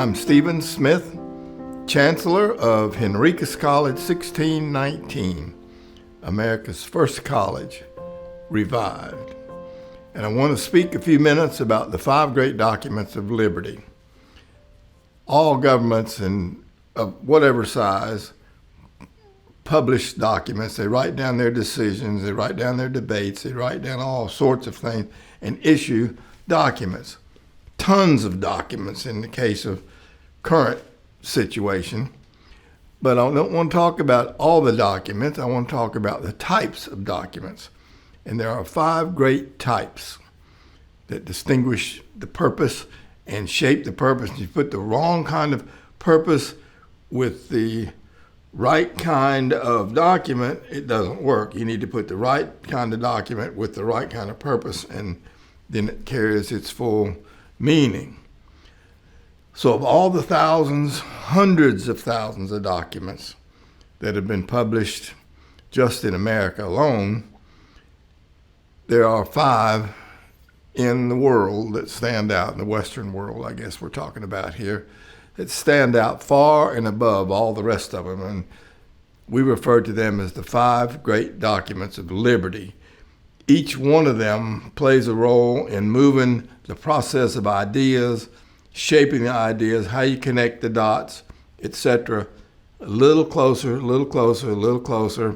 I'm Stephen Smith, Chancellor of Henricus College 1619, America's first college, revived. And I want to speak a few minutes about the 5 great documents of liberty. All governments of whatever size publish documents. They write down their decisions, they write down their debates, they write down all sorts of things and issue documents. Tons of documents in the case of current situation. But I don't want to talk about all the documents. I want to talk about the types of documents. And there are 5 great types that distinguish the purpose and shape the purpose. You put the wrong kind of purpose with the right kind of document, it doesn't work. You need to put the right kind of document with the right kind of purpose, and then it carries its full meaning. So of all the thousands, hundreds of thousands of documents that have been published just in America alone, there are 5 in the world that stand out, in the Western world, I guess we're talking about here, that stand out far and above all the rest of them. And we refer to them as the 5 great documents of liberty. Each one of them plays a role in moving the process of ideas, shaping the ideas, how you connect the dots, etc., a little closer, a little closer, a little closer,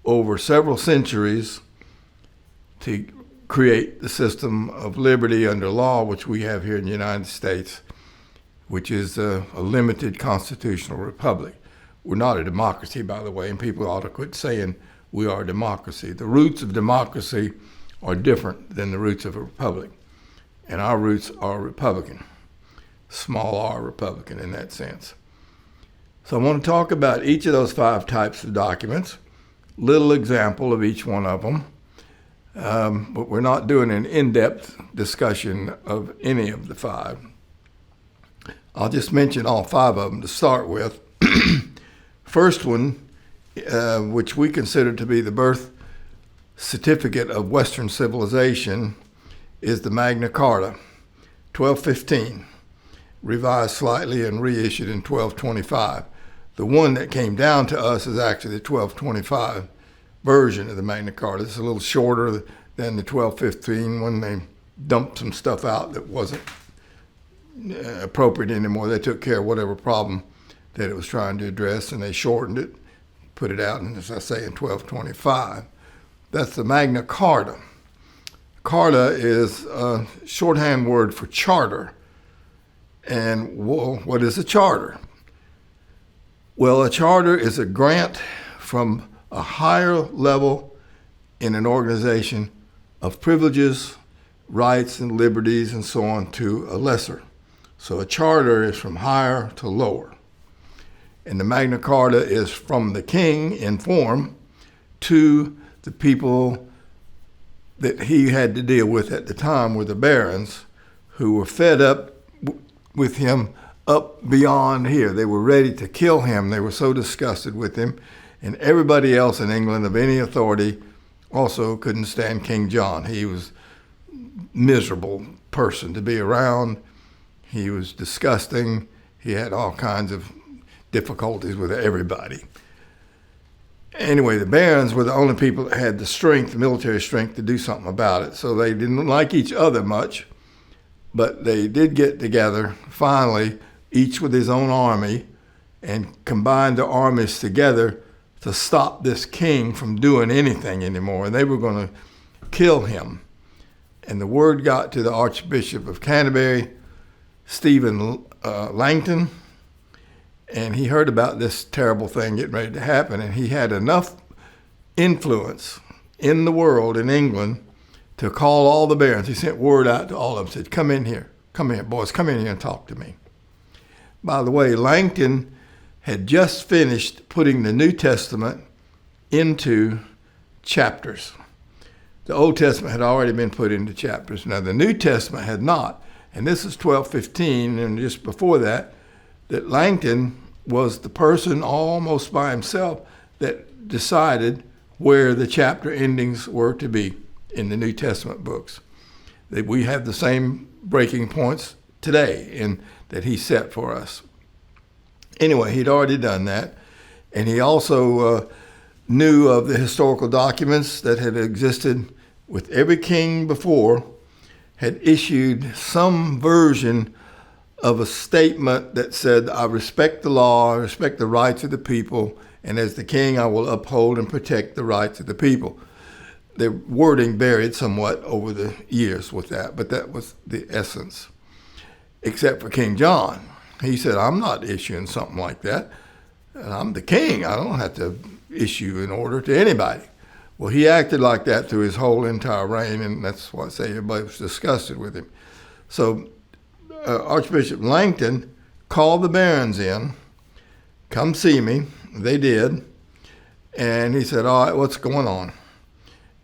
over several centuries to create the system of liberty under law, which we have here in the United States, which is a limited constitutional republic. We're not a democracy, by the way, and people ought to quit saying we are a democracy. The roots of democracy are different than the roots of a republic, and our roots are Republican, small r Republican in that sense. So I want to talk about each of those 5 types of documents, little example of each one of them, but we're not doing an in-depth discussion of any of the 5. I'll just mention all 5 of them to start with. First one, which we consider to be the birth certificate of Western civilization, is the Magna Carta, 1215, revised slightly and reissued in 1225. The one that came down to us is actually the 1225 version of the Magna Carta. It's a little shorter than the 1215 one. They dumped some stuff out that wasn't appropriate anymore. They took care of whatever problem that it was trying to address, and they shortened it, put it out, and as I say, in 1225. That's the Magna Carta. Carta is a shorthand word for charter. And what is a charter? Well, a charter is a grant from a higher level in an organization of privileges, rights, and liberties, and so on, to a lesser. So a charter is from higher to lower. And the Magna Carta is from the king in form to the people that he had to deal with at the time were the barons, who were fed up with him up beyond here. They were ready to kill him. They were so disgusted with him. And everybody else in England of any authority also couldn't stand King John. He was a miserable person to be around. He was disgusting. He had all kinds of difficulties with everybody. Anyway, the barons were the only people that had the strength, military strength, to do something about it. So they didn't like each other much, but they did get together, finally, each with his own army, and combined their armies together to stop this king from doing anything anymore. And they were going to kill him. And the word got to the Archbishop of Canterbury, Stephen Langton, and he heard about this terrible thing getting ready to happen, and he had enough influence in the world, in England, to call all the barons. He sent word out to all of them, said, come in here, boys, come in here and talk to me. By the way, Langton had just finished putting the New Testament into chapters. The Old Testament had already been put into chapters. Now, the New Testament had not, and this is 1215, and just before that Langton was the person almost by himself that decided where the chapter endings were to be in the New Testament books. We have the same breaking points today and that he set for us. Anyway, he'd already done that. And he also knew of the historical documents that had existed with every king before, had issued some version of a statement that said, I respect the law, I respect the rights of the people, and as the king, I will uphold and protect the rights of the people. The wording varied somewhat over the years with that, but that was the essence. Except for King John. He said, I'm not issuing something like that. And I'm the king. I don't have to issue an order to anybody. Well, he acted like that through his whole entire reign, and that's why I say everybody was disgusted with him. So Archbishop Langton called the barons in, come see me. They did. And he said, all right, what's going on?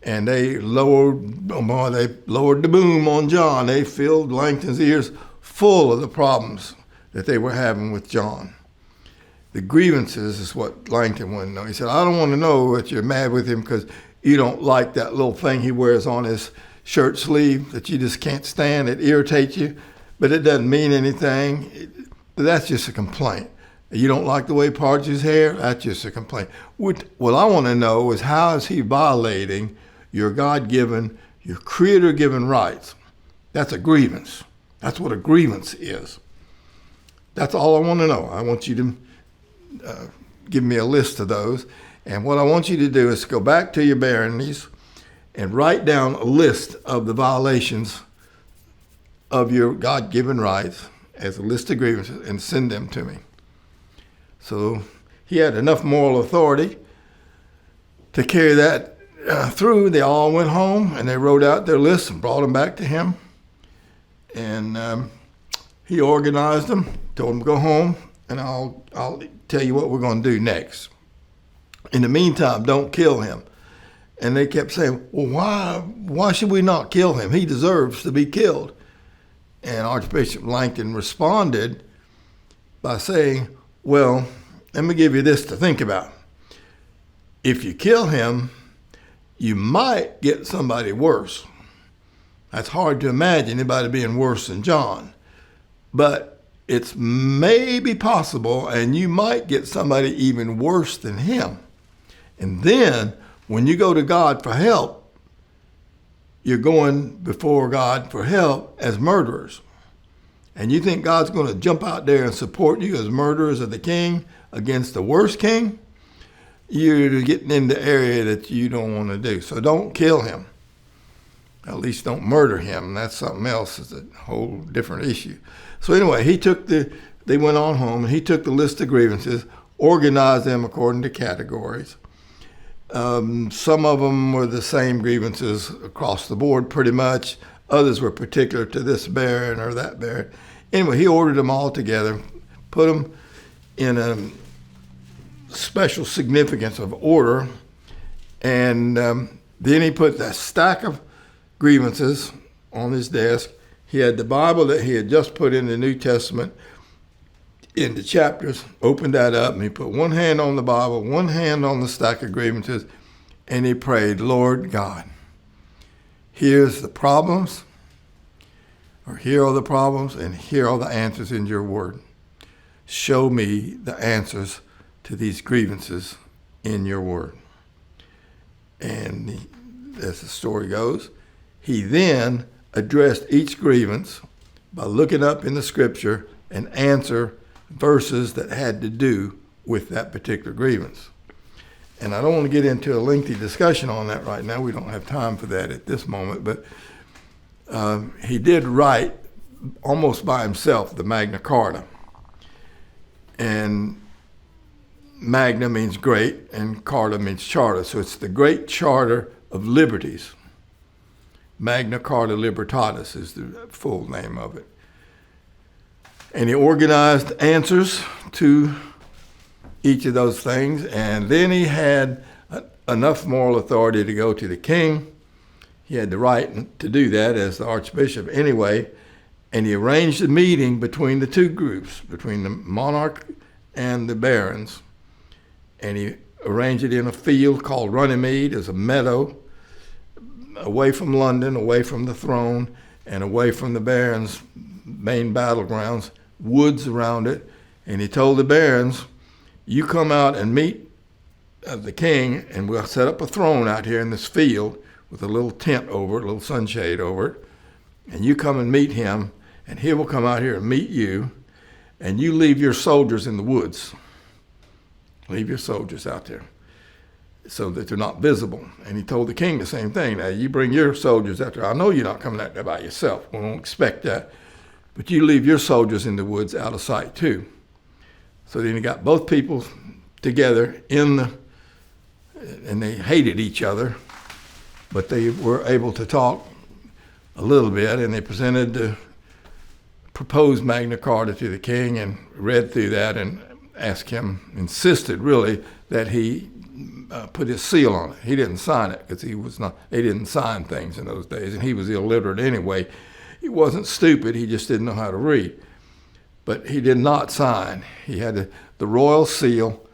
And they lowered the boom on John. They filled Langton's ears full of the problems that they were having with John. The grievances is what Langton wanted to know. He said, I don't want to know that you're mad with him because you don't like that little thing he wears on his shirt sleeve that you just can't stand. It irritates you, but it doesn't mean anything. That's just a complaint. You don't like the way he parts his hair? That's just a complaint. What I want to know is how is he violating your God-given, your Creator-given rights? That's a grievance. That's what a grievance is. That's all I want to know. I want you to give me a list of those. And what I want you to do is go back to your baronies and write down a list of the violations of your God-given rights as a list of grievances and send them to me. So he had enough moral authority to carry that through. They all went home and they wrote out their lists and brought them back to him. And he organized them, told them to go home, and I'll tell you what we're going to do next. In the meantime, don't kill him. And they kept saying, well, why should we not kill him? He deserves to be killed. And Archbishop Langton responded by saying, well, let me give you this to think about. If you kill him, you might get somebody worse. That's hard to imagine anybody being worse than John. But it's maybe possible, and you might get somebody even worse than him. And then, when you go to God for help, you're going before God for help as murderers. And you think God's going to jump out there and support you as murderers of the king against the worst king? You're getting in the area that you don't want to do. So don't kill him. At least don't murder him. That's something else. It's a whole different issue. So anyway, they went on home, and he took the list of grievances, organized them according to categories. Some of them were the same grievances across the board pretty much. Others were particular to this baron or that baron. Anyway, he ordered them all together, put them in a special significance of order, and then he put that stack of grievances on his desk. He had the Bible that he had just put in the New Testament in the chapters, opened that up, and he put one hand on the Bible, one hand on the stack of grievances, and he prayed, Lord God, here's the problems, or here are the problems, and here are the answers in your word. Show me the answers to these grievances in your word. And as the story goes, he then addressed each grievance by looking up in the scripture and answer verses that had to do with that particular grievance. And I don't want to get into a lengthy discussion on that right now. We don't have time for that at this moment. But he did write almost by himself the Magna Carta. And Magna means great, and Carta means charter. So it's the Great Charter of Liberties. Magna Carta Libertatis is the full name of it. And he organized answers to each of those things, and then he had enough moral authority to go to the king. He had the right to do that as the archbishop anyway, and he arranged a meeting between the two groups, between the monarch and the barons, and he arranged it in a field called Runnymede, as a meadow, away from London, away from the throne, and away from the barons' main battlegrounds, woods around it, and he told the barons, you come out and meet the king, and we'll set up a throne out here in this field with a little tent over it, a little sunshade over it, and you come and meet him, and he will come out here and meet you, and you leave your soldiers in the woods. Leave your soldiers out there so that they're not visible. And he told the king the same thing. Now, you bring your soldiers out there. I know you're not coming out there by yourself. We don't expect that. But you leave your soldiers in the woods out of sight, too. So then he got both people together and they hated each other, but they were able to talk a little bit, and they presented the proposed Magna Carta to the king and read through that and asked him, insisted really, that he put his seal on it. He didn't sign it because they didn't sign things in those days, and he was illiterate anyway. He wasn't stupid, he just didn't know how to read. But he did not sign. He had the royal seal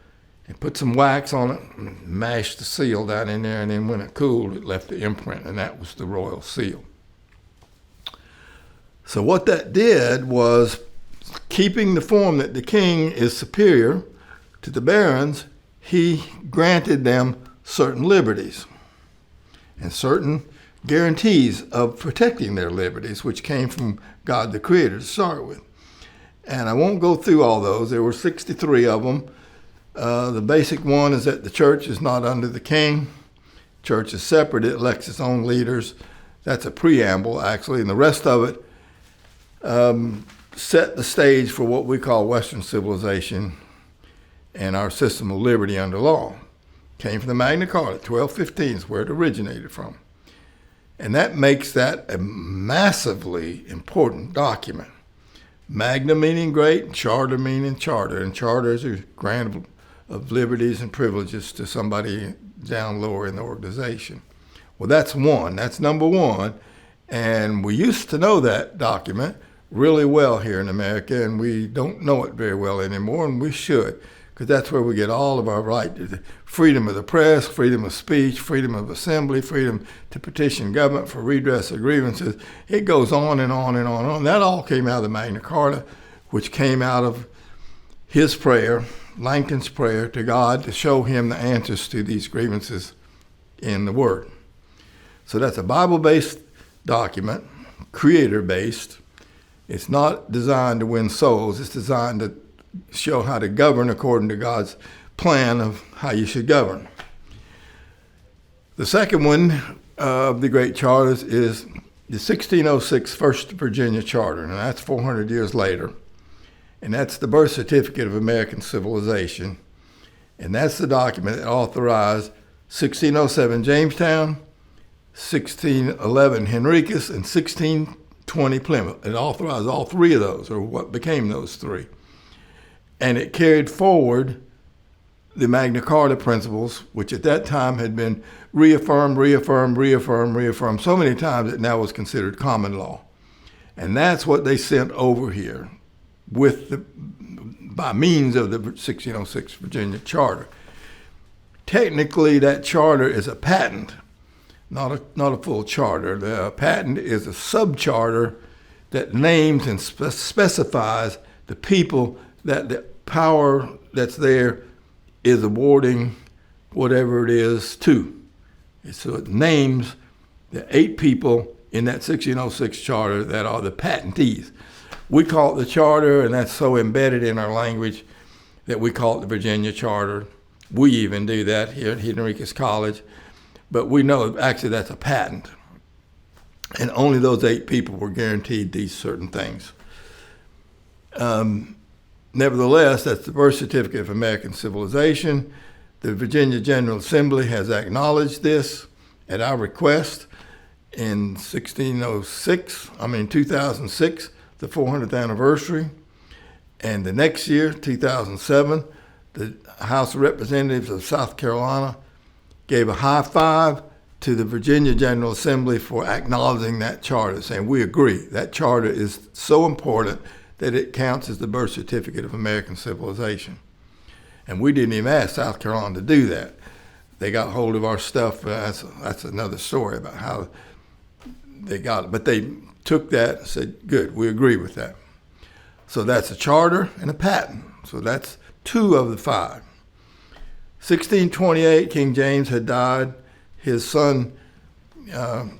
and put some wax on it and mashed the seal down in there, and then when it cooled, it left the imprint, and that was the royal seal. So what that did was, keeping the form that the king is superior to the barons, he granted them certain liberties and certain guarantees of protecting their liberties, which came from God the Creator to start with. And I won't go through all those. There were 63 of them. The basic one is that the church is not under the king. Church is separate. It elects its own leaders. That's a preamble, actually. And the rest of it set the stage for what we call Western civilization and our system of liberty under law. Came from the Magna Carta. 1215 is where it originated from. And that makes that a massively important document. Magna meaning great, charter meaning charter. And charter is a grant of liberties and privileges to somebody down lower in the organization. Well, that's one. That's number one. And we used to know that document really well here in America, and we don't know it very well anymore, and we should, because that's where we get all of our right to the freedom of the press, freedom of speech, freedom of assembly, freedom to petition government for redress of grievances. It goes on and on and on and on. That all came out of the Magna Carta, which came out of his prayer, Lincoln's prayer to God to show him the answers to these grievances in the Word. So that's a Bible-based document, creator-based. It's not designed to win souls. It's designed to show how to govern according to God's plan of how you should govern. The second one of the great charters is the 1606 First Virginia Charter, and that's 400 years later. And that's the birth certificate of American civilization. And that's the document that authorized 1607 Jamestown, 1611 Henricus, and 1620 Plymouth. It authorized all three of those, or what became those three. And it carried forward the Magna Carta principles, which at that time had been reaffirmed so many times that now was considered common law. And that's what they sent over here by means of the 1606 Virginia Charter. Technically, that charter is a patent, not a full charter. The patent is a subcharter that names and specifies the people that the power that's there is awarding whatever it is to. So it names the 8 people in that 1606 charter that are the patentees. We call it the charter, and that's so embedded in our language that we call it the Virginia Charter. We even do that here at Henricus College. But we know actually that's a patent. And only those 8 people were guaranteed these certain things. Nevertheless, that's the birth certificate of American civilization. The Virginia General Assembly has acknowledged this at our request in 2006, the 400th anniversary. And the next year, 2007, the House of Representatives of South Carolina gave a high five to the Virginia General Assembly for acknowledging that charter, saying we agree. That charter is so important that it counts as the birth certificate of American civilization. And we didn't even ask South Carolina to do that. They got hold of our stuff. That's another story about how they got it. But they took that and said, good, we agree with that. So that's a charter and a patent. So that's 2 of the 5. 1628, King James had died. His son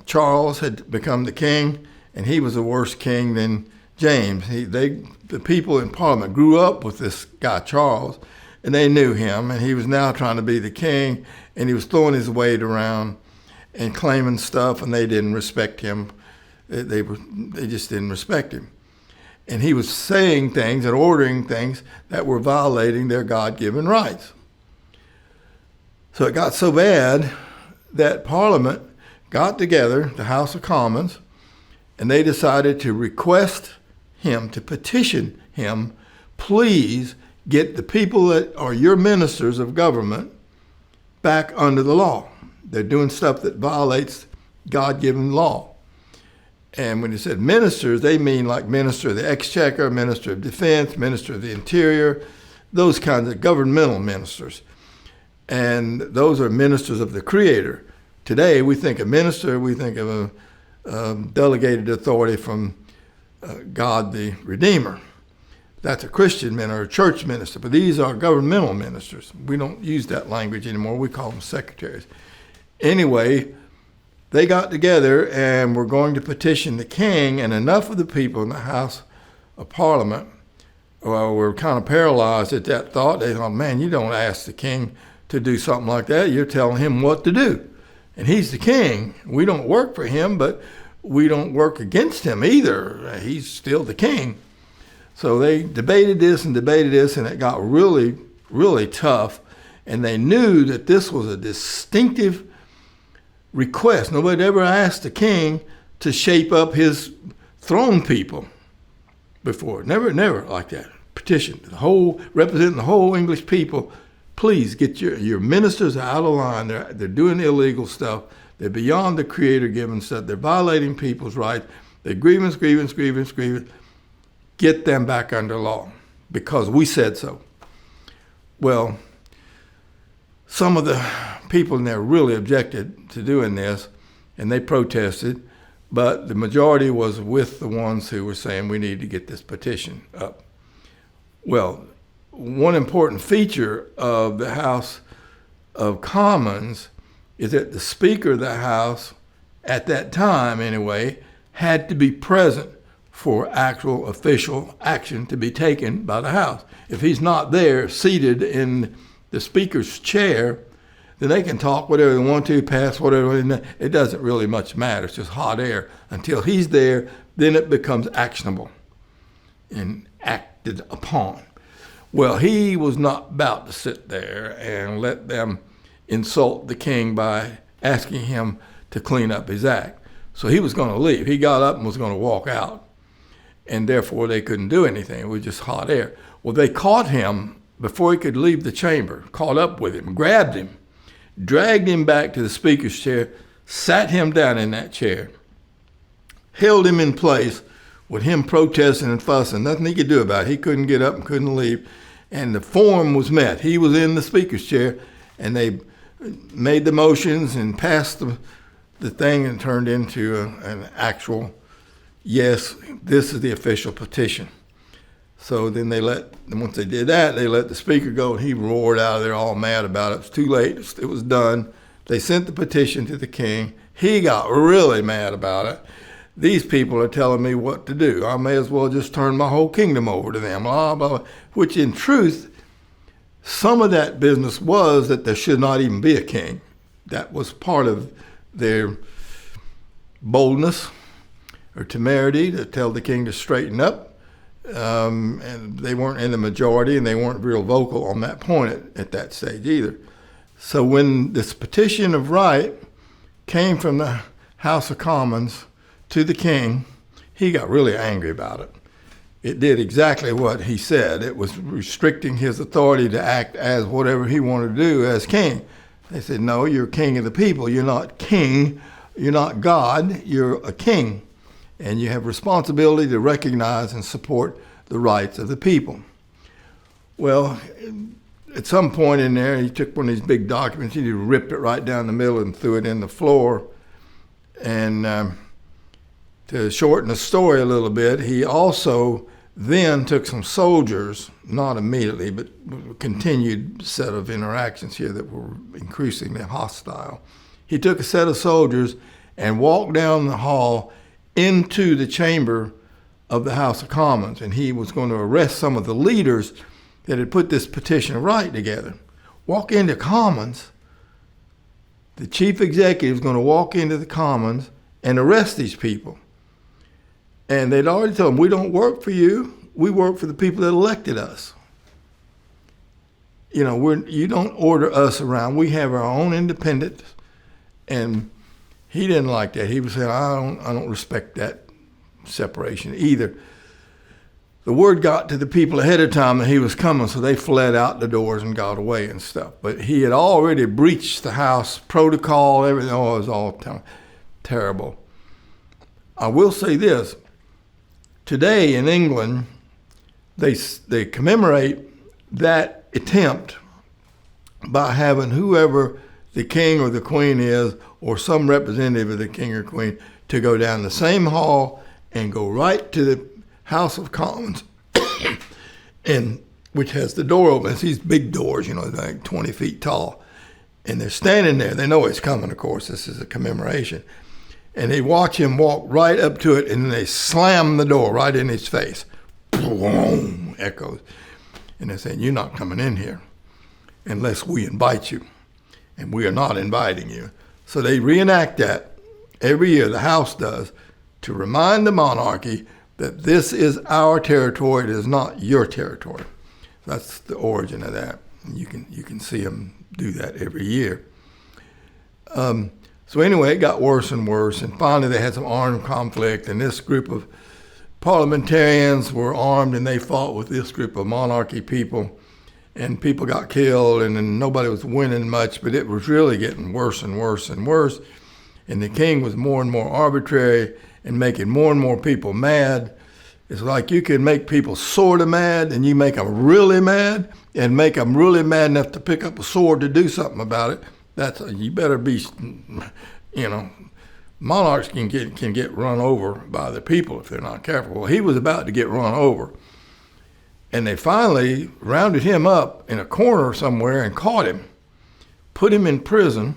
Charles had become the king, and he was a worse king than James. The people in Parliament grew up with this guy Charles, and they knew him, and he was now trying to be the king, and he was throwing his weight around and claiming stuff, and they didn't respect him. They just didn't respect him. And he was saying things and ordering things that were violating their God-given rights. So it got so bad that Parliament got together, the House of Commons, and they decided to request him, to petition him, please get the people that are your ministers of government back under the law. They're doing stuff that violates God-given law. And when he said ministers, they mean like minister of the exchequer, minister of defense, minister of the interior, those kinds of governmental ministers. And those are ministers of the Creator. Today, we think of minister, we think of a delegated authority from God the Redeemer. That's a Christian minister or a church minister, but these are governmental ministers. We don't use that language anymore. We call them secretaries. Anyway, they got together and were going to petition the king, and enough of the people in the House of Parliament were kind of paralyzed at that thought. They thought, man, you don't ask the king to do something like that. You're telling him what to do. And he's the king. We don't work for him, but we don't work against him either. He's still the king. So they debated this, and it got really, really tough. And they knew that this was a distinctive request. Nobody ever asked the king to shape up his throne people before. Never like that. Petition, representing the whole English people. Please get your ministers out of line. They're doing illegal stuff. They're beyond the Creator-given stuff. They're violating people's rights. They're grievance. Get them back under law because we said so. Well, some of the people in there really objected to doing this, and they protested, but the majority was with the ones who were saying we need to get this petition up. Well, one important feature of the House of Commons is that the Speaker of the House, at that time anyway, had to be present for actual official action to be taken by the House. If he's not there, seated in the Speaker's chair, then they can talk whatever they want to, pass whatever. It doesn't really much matter. It's just hot air. Until he's there, then it becomes actionable and acted upon. Well, he was not about to sit there and let them insult the king by asking him to clean up his act. So he was going to leave. He got up and was going to walk out, and therefore they couldn't do anything. It was just hot air. Well, they caught him before he could leave the chamber, caught up with him, grabbed him, dragged him back to the Speaker's chair, sat him down in that chair, held him in place with him protesting and fussing. Nothing he could do about it. He couldn't get up and couldn't leave. And the form was met. He was in the Speaker's chair, and they made the motions and passed the thing and turned into an actual, yes, this is the official petition. So then once they did that, they let the Speaker go, and he roared out of there all mad about it. It was too late. It was done. They sent the petition to the king. He got really mad about it. These people are telling me what to do. I may as well just turn my whole kingdom over to them, blah, blah, blah. Which in truth, some of that business was that there should not even be a king. That was part of their boldness or temerity to tell the king to straighten up. And they weren't in the majority, and they weren't real vocal on that point at that stage either. So when this petition of right came from the House of Commons to the king, he got really angry about it. It did exactly what he said. It was restricting his authority to act as whatever he wanted to do as king. They said, no, you're king of the people. You're not king. You're not God. You're a king. And you have responsibility to recognize and support the rights of the people. Well, at some point in there, he took one of these big documents, he ripped it right down the middle and threw it in the floor. And To shorten the story a little bit, he also then took some soldiers, not immediately, but continued set of interactions here that were increasingly hostile. He took a set of soldiers and walked down the hall into the chamber of the House of Commons, and he was going to arrest some of the leaders that had put this petition of right together. Walk into Commons, the chief executive is going to walk into the Commons and arrest these people. And they'd already told him, we don't work for you, we work for the people that elected us. You know, you don't order us around, we have our own independence. And he didn't like that. He was saying, I don't respect that separation either. The word got to the people ahead of time that he was coming, so they fled out the doors and got away and stuff. But he had already breached the House protocol, everything. Oh, it was all terrible. I will say this. Today in England, they commemorate that attempt by having whoever the king or the queen is, or some representative of the king or queen, to go down the same hall and go right to the House of Commons, and which has the door open. It's these big doors, you know, like 20 feet tall. And they're standing there. They know it's coming, of course. This is a commemoration. And they watch him walk right up to it, and then they slam the door right in his face. Boom, echoes. And they're saying, you're not coming in here unless we invite you. And we are not inviting you. So they reenact that every year, the House does, to remind the monarchy that this is our territory, it is not your territory. That's the origin of that. And you can see them do that every year. So anyway, it got worse and worse, and finally they had some armed conflict, and this group of parliamentarians were armed, and they fought with this group of monarchy people, and people got killed, and then nobody was winning much, but it was really getting worse and worse and worse, and the king was more and more arbitrary and making more and more people mad. It's like you can make people sort of mad, and you make them really mad, and make them really mad enough to pick up a sword to do something about it. You better be, you know, monarchs can get run over by the people if they're not careful. Well, he was about to get run over. And they finally rounded him up in a corner somewhere and caught him, put him in prison,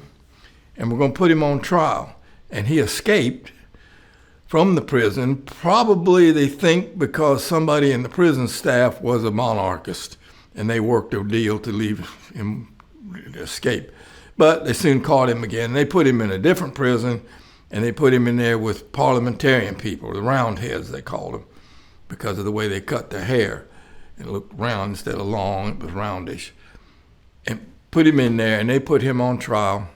and we're going to put him on trial. And he escaped from the prison, probably they think because somebody in the prison staff was a monarchist, and they worked a deal to leave him escape. But they soon caught him again. They put him in a different prison, and they put him in there with parliamentarian people, the Roundheads they called them, because of the way they cut their hair. It looked round instead of long, it was roundish. And put him in there, and they put him on trial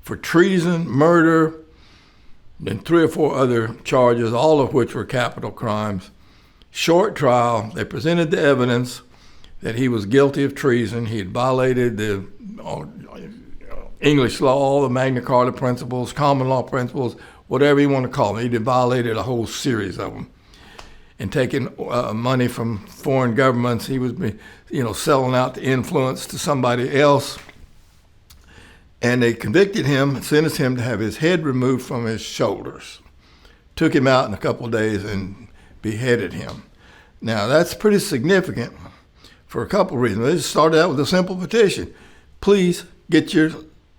for treason, murder, and 3 or 4 other charges, all of which were capital crimes. Short trial. They presented the evidence that he was guilty of treason. He had violated the English law, all the Magna Carta principles, common law principles, whatever you want to call them. He had violated a whole series of them. And taking money from foreign governments. He was, selling out the influence to somebody else. And they convicted him, sentenced him to have his head removed from his shoulders. Took him out in a couple of days and beheaded him. Now, that's pretty significant for a couple of reasons. They just started out with a simple petition. Please get your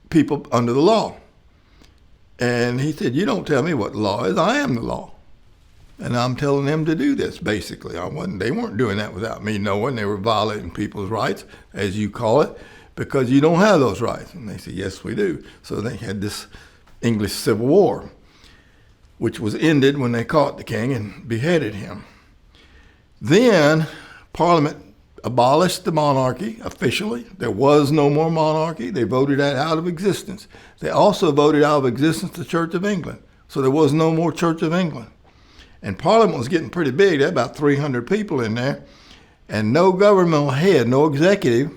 people under the law. And he said, you don't tell me what the law is. I am the law. And I'm telling them to do this, basically. They weren't doing that without me knowing. They were violating people's rights, as you call it, because you don't have those rights. And they said, yes, we do. So they had this English Civil War, which was ended when they caught the king and beheaded him. Then Parliament abolished the monarchy officially. There was no more monarchy. They voted that out of existence. They also voted out of existence the Church of England. So there was no more Church of England. And Parliament was getting pretty big. There were about 300 people in there. And no governmental head, no executive.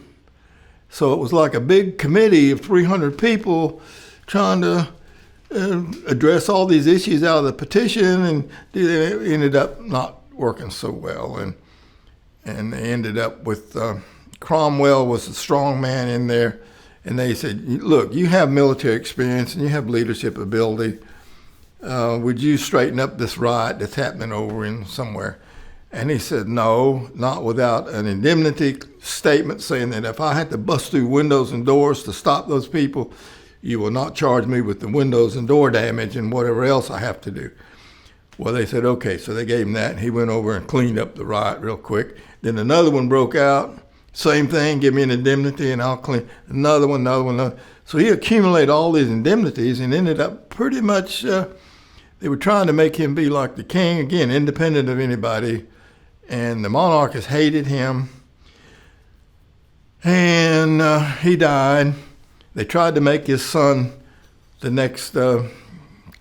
So it was like a big committee of 300 people trying to address all these issues out of the petition. And it ended up not working so well. And they ended up with Cromwell was a strong man in there. And they said, look, you have military experience and you have leadership ability. would you straighten up this riot that's happening over in somewhere? And he said, no, not without an indemnity statement saying that if I had to bust through windows and doors to stop those people, you will not charge me with the windows and door damage and whatever else I have to do. Well, they said, okay. So they gave him that, and he went over and cleaned up the riot real quick. Then another one broke out. Same thing, give me an indemnity, and I'll clean. Another one. So he accumulated all these indemnities and ended up pretty much, they were trying to make him be like the king, again, independent of anybody. And the monarchists hated him. And he died. They tried to make his son the next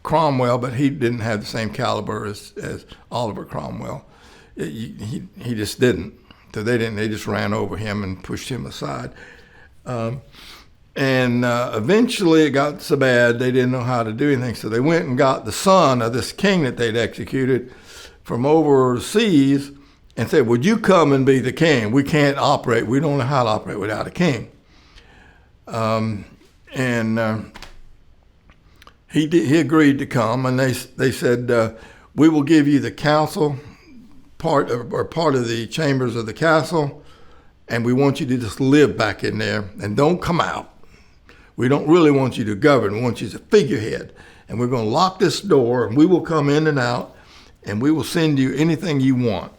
Cromwell, but he didn't have the same caliber as Oliver Cromwell. He just didn't. So they just ran over him and pushed him aside. Eventually it got so bad they didn't know how to do anything. So they went and got the son of this king that they'd executed from overseas and said, would you come and be the king? We can't operate. We don't know how to operate without a king. He agreed to come, and they said, we will give you the council part of the chambers of the castle, and we want you to just live back in there and don't come out. We don't really want you to govern. We want you as a figurehead, and we're going to lock this door, and we will come in and out, and we will send you anything you want,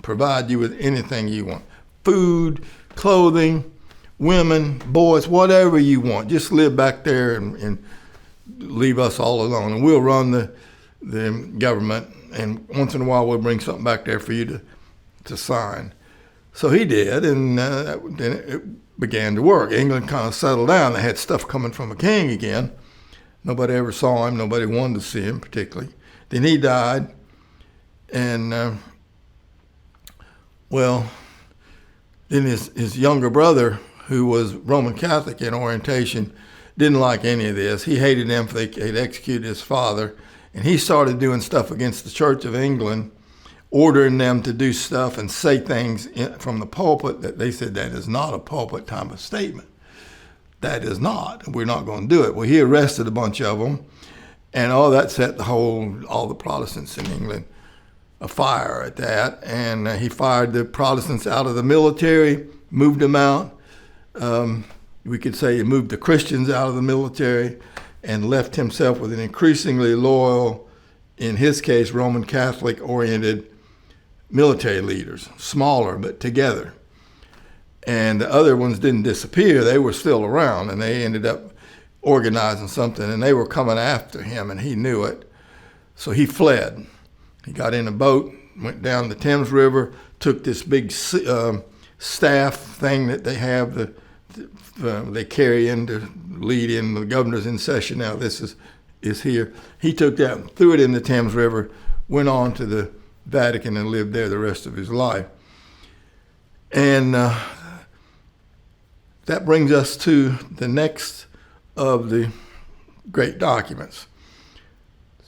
provide you with anything you want, food, clothing, women, boys, whatever you want. Just live back there and leave us all alone, and we'll run the government, and once in a while we'll bring something back there for you to sign. So he did, and then it began to work. England kind of settled down. They had stuff coming from the king again. Nobody ever saw him. Nobody wanted to see him particularly. Then he died, and then his younger brother, who was Roman Catholic in orientation, didn't like any of this. He hated them for they'd executed his father. And he started doing stuff against the Church of England, ordering them to do stuff and say things from the pulpit that they said that is not a pulpit type of statement. That is not. We're not going to do it. Well, he arrested a bunch of them, and all that set all the Protestants in England afire at that. And he fired the Protestants out of the military, moved them out. We could say he moved the Christians out of the military and left himself with an increasingly loyal, in his case, Roman Catholic-oriented military leaders, smaller but together. And the other ones didn't disappear. They were still around, and they ended up organizing something, and they were coming after him, and he knew it. So he fled. He got in a boat, went down the Thames River, took this big staff thing that they have, they carry in to lead in. The governor's in session now. This is here. He took that, threw it in the Thames River, went on to the Vatican and lived there the rest of his life. And that brings us to the next of the great documents.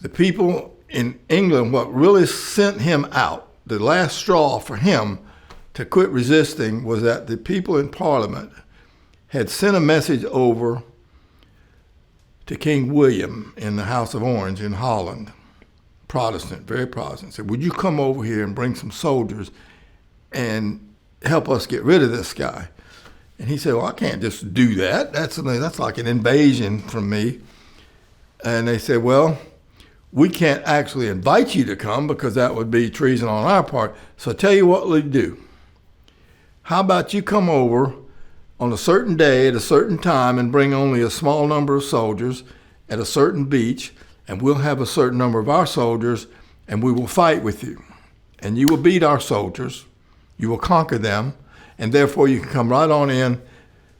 The people in England, what really sent him out, the last straw for him to quit resisting, was that the people in Parliament had sent a message over to King William in the House of Orange in Holland, Protestant, very Protestant, said, would you come over here and bring some soldiers and help us get rid of this guy? And he said, well, I can't just do that. That's like an invasion from me. And they said, well, we can't actually invite you to come because that would be treason on our part. So I tell you what we'll do. How about you come over on a certain day at a certain time and bring only a small number of soldiers at a certain beach, and we'll have a certain number of our soldiers, and we will fight with you. And you will beat our soldiers. You will conquer them, and therefore you can come right on in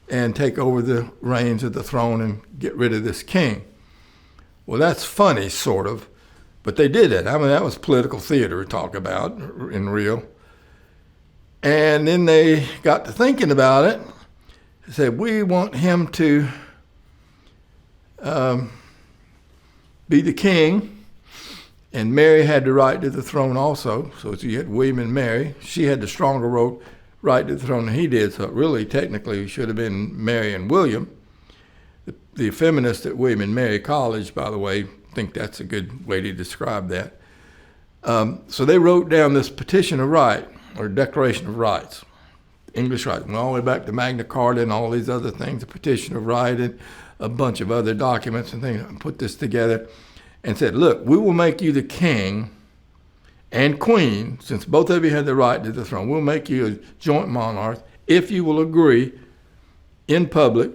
and take over the reins of the throne and get rid of this king. Well, that's funny, sort of, but they did it. I mean, that was political theater to talk about in real. And then they got to thinking about it. They said, we want him to be the king, and Mary had the right to the throne also. So you had William and Mary. She had the stronger right to the throne than he did, so really, technically, it should have been Mary and William. The feminists at William and Mary College, by the way, think that's a good way to describe that. So they wrote down this Petition of Right, or Declaration of Rights, English rights. Went all the way back to Magna Carta and all these other things, the Petition of Right and a bunch of other documents and things, and put this together and said, look, we will make you the king and queen, since both of you had the right to the throne. We'll make you a joint monarch if you will agree in public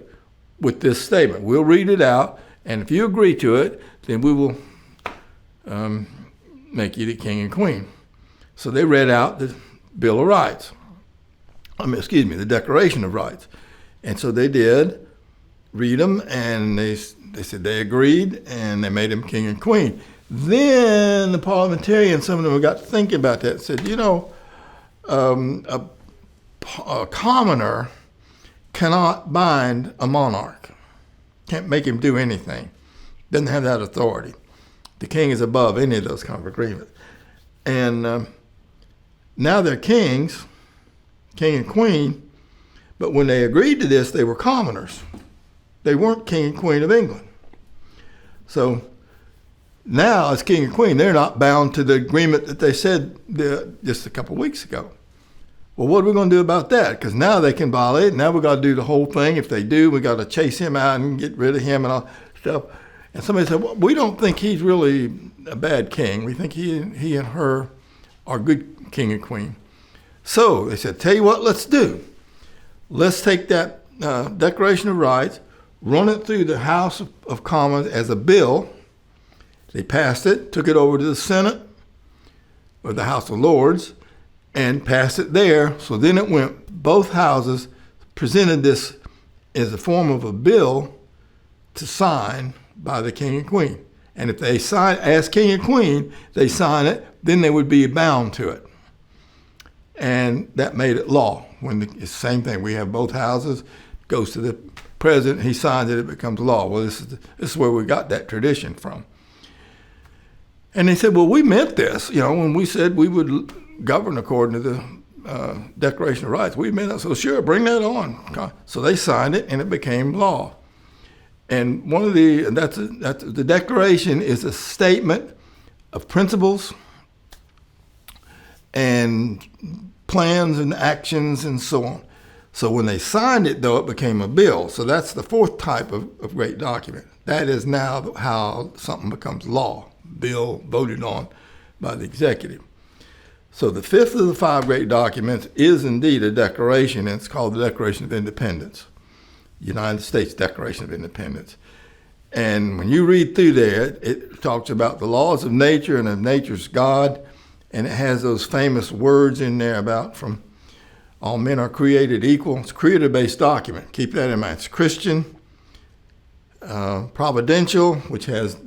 with this statement. We'll read it out, and if you agree to it, then we will make you the king and queen. So they read out the Bill of Rights. The Declaration of Rights. And so they did read them, and they said they agreed, and they made him king and queen. Then the parliamentarians, some of them got thinking about that, said, a commoner cannot bind a monarch. Can't make him do anything. Doesn't have that authority. The king is above any of those kind of agreements. And now they're kings, king and queen, but when they agreed to this, they were commoners. They weren't king and queen of England. So now, as king and queen, they're not bound to the agreement that they said just a couple of weeks ago. Well, what are we going to do about that? Because now they can violate. Now we've got to do the whole thing. If they do, we got to chase him out and get rid of him and all stuff. And somebody said, well, we don't think he's really a bad king. We think he and her are good king and queen. So they said, tell you what, let's do. Let's take that Declaration of Rights, run it through the House of Commons as a bill. They passed it, took it over to the Senate or the House of Lords, and passed it there. So then it went, both houses presented this as a form of a bill to sign by the king and queen. And if they sign, as king and queen, they sign it, then they would be bound to it. And that made it law. When it's the same thing, we have both houses, goes to the president, he signs it, it becomes law. Well, this is where we got that tradition from. And they said, well, we meant this. When we said we would govern according to the Declaration of Rights, we meant that. So sure, bring that on. So they signed it, and it became law. And the Declaration is a statement of principles and plans and actions and so on. So when they signed it, though, it became a bill. So that's the fourth type of great document. That is now how something becomes law. Bill voted on by the executive. So the fifth of the five great documents is indeed a declaration, and it's called the Declaration of Independence, United States Declaration of Independence. And when you read through there, it talks about the laws of nature and of nature's God, and it has those famous words in there about from all men are created equal. It's a creator-based document. Keep that in mind. It's Christian, providential, which has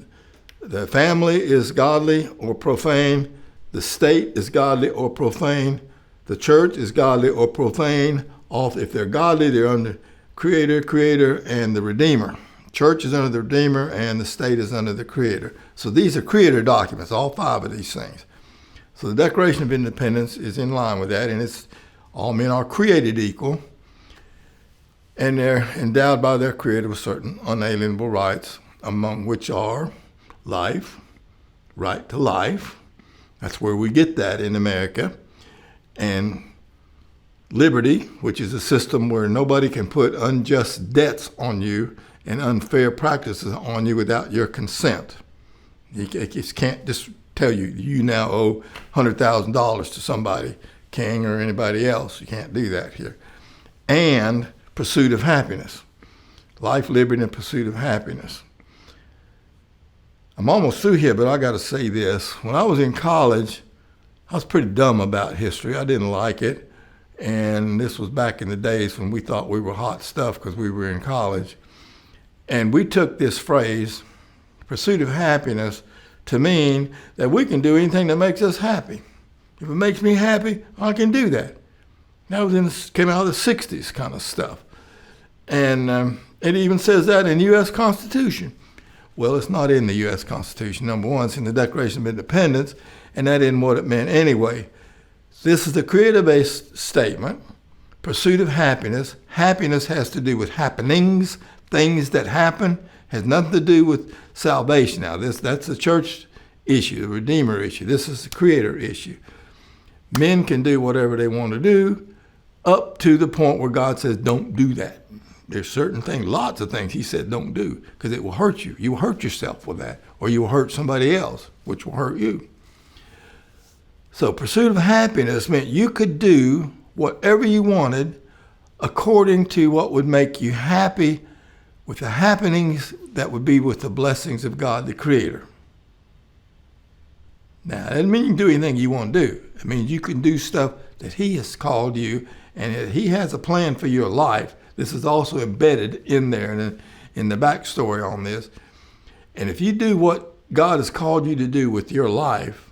the family is godly or profane. The state is godly or profane. The church is godly or profane. If they're godly, they're under Creator, and the Redeemer. Church is under the Redeemer, and the state is under the Creator. So these are creator documents, all five of these things. So the Declaration of Independence is in line with that, and it's all men are created equal, and they're endowed by their Creator with certain unalienable rights, among which are life, right to life. That's where we get that in America. And liberty, which is a system where nobody can put unjust debts on you and unfair practices on you without your consent. You just can't just tell you now owe $100,000 to somebody, king or anybody else. You can't do that here. And pursuit of happiness. Life, liberty, and pursuit of happiness. I'm almost through here, but I got to say this. When I was in college, I was pretty dumb about history. I didn't like it. And this was back in the days when we thought we were hot stuff because we were in college. And we took this phrase, pursuit of happiness, to mean that we can do anything that makes us happy. If it makes me happy, I can do that. That came out of the 60s kind of stuff. And it even says that in the U.S. Constitution. Well, it's not in the U.S. Constitution. Number one, it's in the Declaration of Independence, and that isn't what it meant anyway. This is the creator-based statement, pursuit of happiness. Happiness has to do with happenings, things that happen. Has nothing to do with salvation. Now, that's the church issue, the Redeemer issue. This is the Creator issue. Men can do whatever they want to do up to the point where God says, don't do that. There's certain things, lots of things he said don't do, because it will hurt you. You will hurt yourself with that, or you will hurt somebody else, which will hurt you. So pursuit of happiness meant you could do whatever you wanted according to what would make you happy with the happenings that would be with the blessings of God, the Creator. Now, that doesn't mean you can do anything you want to do. It means you can do stuff that he has called you, and that he has a plan for your life. This is also embedded in there in the backstory on this. And if you do what God has called you to do with your life,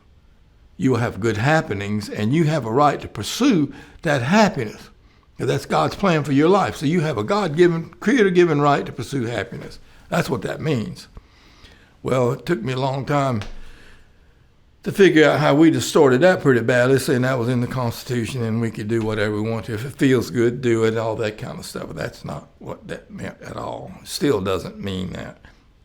you will have good happenings, and you have a right to pursue that happiness. Because that's God's plan for your life. So you have a God-given, Creator-given right to pursue happiness. That's what that means. Well, it took me a long time to figure out how we distorted that pretty badly, saying that was in the Constitution and we could do whatever we want to. If it feels good, do it, all that kind of stuff. But that's not what that meant at all. It still doesn't mean that.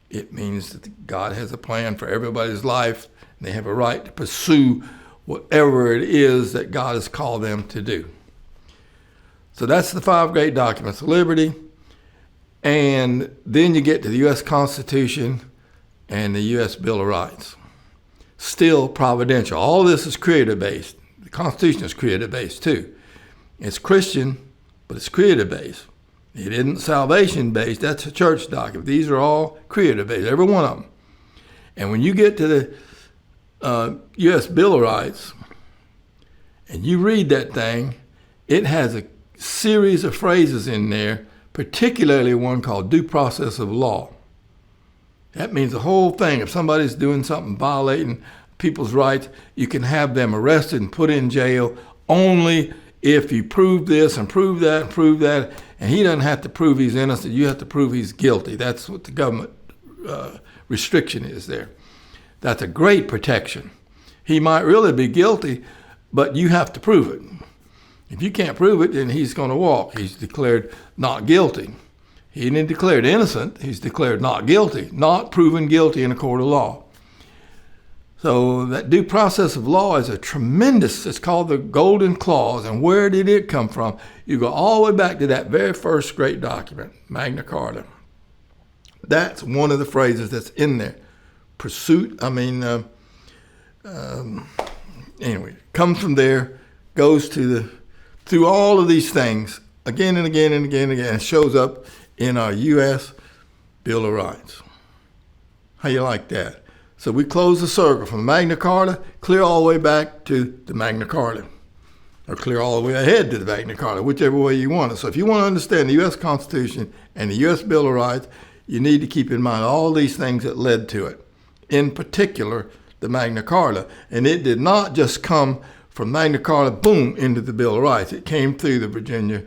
It means that God has a plan for everybody's life, and they have a right to pursue whatever it is that God has called them to do. So that's the 5 great documents of liberty. And then you get to the U.S. Constitution and the U.S. Bill of Rights. Still providential. All of this is Creator-based. The Constitution is Creator-based too. It's Christian, but it's Creator-based. It isn't salvation-based. That's a church document. These are all Creator-based, every one of them. And when you get to the U.S. Bill of Rights and you read that thing, it has a series of phrases in there, particularly one called due process of law. That means the whole thing. If somebody's doing something violating people's rights, you can have them arrested and put in jail only if you prove this and prove that and prove that. And he doesn't have to prove he's innocent. You have to prove he's guilty. That's what the government restriction is there. That's a great protection. He might really be guilty, but you have to prove it. If you can't prove it, then he's going to walk. He's declared not guilty. He isn't declared innocent. He's declared not guilty, not proven guilty in a court of law. So that due process of law is a tremendous, it's called the Golden Clause. And where did it come from? You go all the way back to that very first great document, Magna Carta. That's one of the phrases that's in there. Anyway, comes from there, goes to through all of these things again and again and again and again. It shows up in our U.S. Bill of Rights. How you like that? So we close the circle from Magna Carta, clear all the way back to the Magna Carta, or clear all the way ahead to the Magna Carta, whichever way you want it. So if you want to understand the U.S. Constitution and the U.S. Bill of Rights, you need to keep in mind all these things that led to it. In particular, the Magna Carta. And it did not just come from Magna Carta, boom, into the Bill of Rights. It came through the Virginia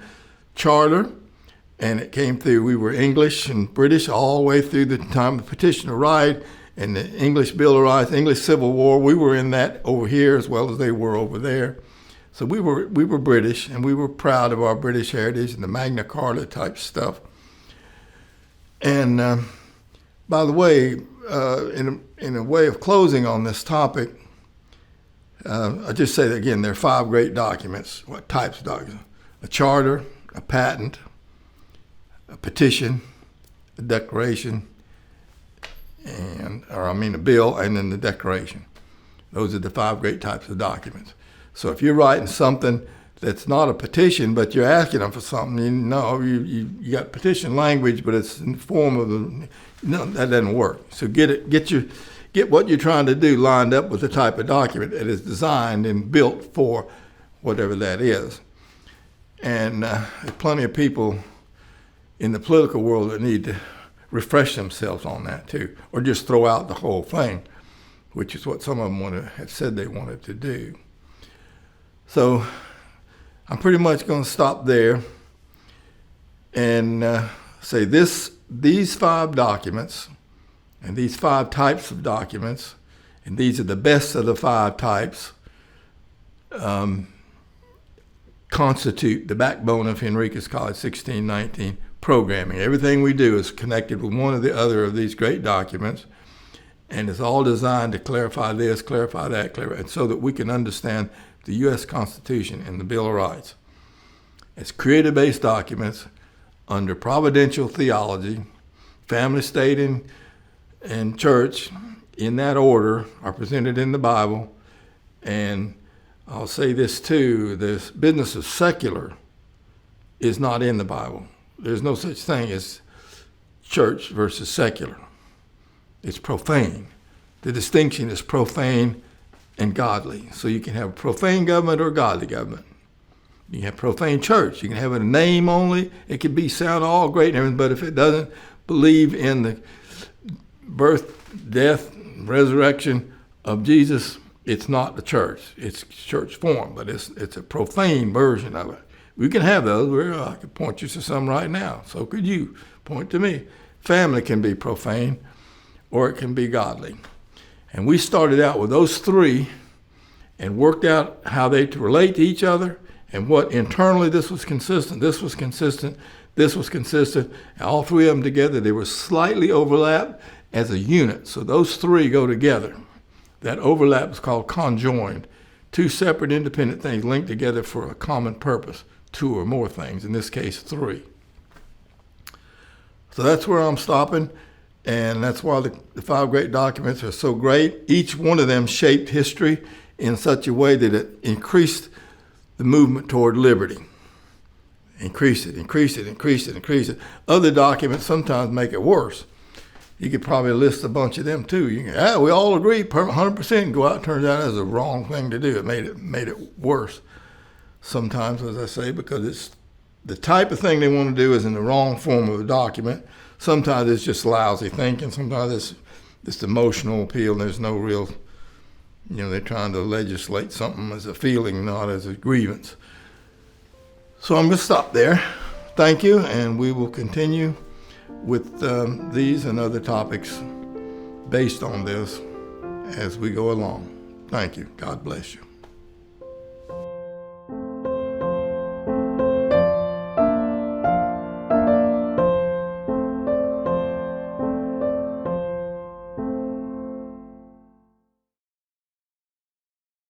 Charter, and it came through, we were English and British all the way through the time of Petition of Right and the English Bill of Rights, English Civil War. We were in that over here as well as they were over there. So we were British, and we were proud of our British heritage and the Magna Carta type stuff. And by the way, in a way of closing on this topic, I just say that again, there are 5 great documents. What types of documents? A charter, a patent, a petition, a declaration, a bill, and then the declaration. Those are the 5 great types of documents. So if you're writing something that's not a petition, but you're asking them for something, you got petition language, but it's in the form of that doesn't work. So get what you're trying to do lined up with the type of document that is designed and built for whatever that is. And there's plenty of people in the political world that need to refresh themselves on that too, or just throw out the whole thing, which is what some of them have said they wanted to do. So I'm pretty much going to stop there and say these 5 documents and these 5 types of documents, and these are the best of the 5 types, constitute the backbone of Henricus College 1619 programming. Everything we do is connected with one or the other of these great documents, and it's all designed to clarify this, clarify that, and so that we can understand the U.S. Constitution and the Bill of Rights. It's creator-based documents under providential theology. Family, state, and church, in that order, are presented in the Bible. And I'll say this too, this business of secular is not in the Bible. There's no such thing as church versus secular. It's profane. The distinction is profane and godly. So you can have a profane government or a godly government. You can have profane church. You can have it a name only. It can sound all great and everything, but if it doesn't believe in the birth, death, resurrection of Jesus, it's not the church. It's church form, but it's a profane version of it. We can have those. I could point you to some right now. So could you point to me. Family can be profane or it can be godly. And we started out with those three and worked out how they to relate to each other and what internally this was consistent, this was consistent, this was consistent. And all three of them together, they were slightly overlapped as a unit. So those three go together. That overlap is called conjoined. Two separate independent things linked together for a common purpose. Two or more things, in this case, three. So that's where I'm stopping. And that's why the five great documents are so great. Each one of them shaped history in such a way that it increased the movement toward liberty. Increase it. Other documents sometimes make it worse. You could probably list a bunch of them too. We all agree 100%, go out and turns out that's the wrong thing to do. It made it worse sometimes, as I say, because it's the type of thing they want to do is in the wrong form of a document. Sometimes it's just lousy thinking. Sometimes it's emotional appeal and there's no real, they're trying to legislate something as a feeling, not as a grievance. So I'm going to stop there. Thank you, and we will continue with these and other topics based on this as we go along. Thank you. God bless you.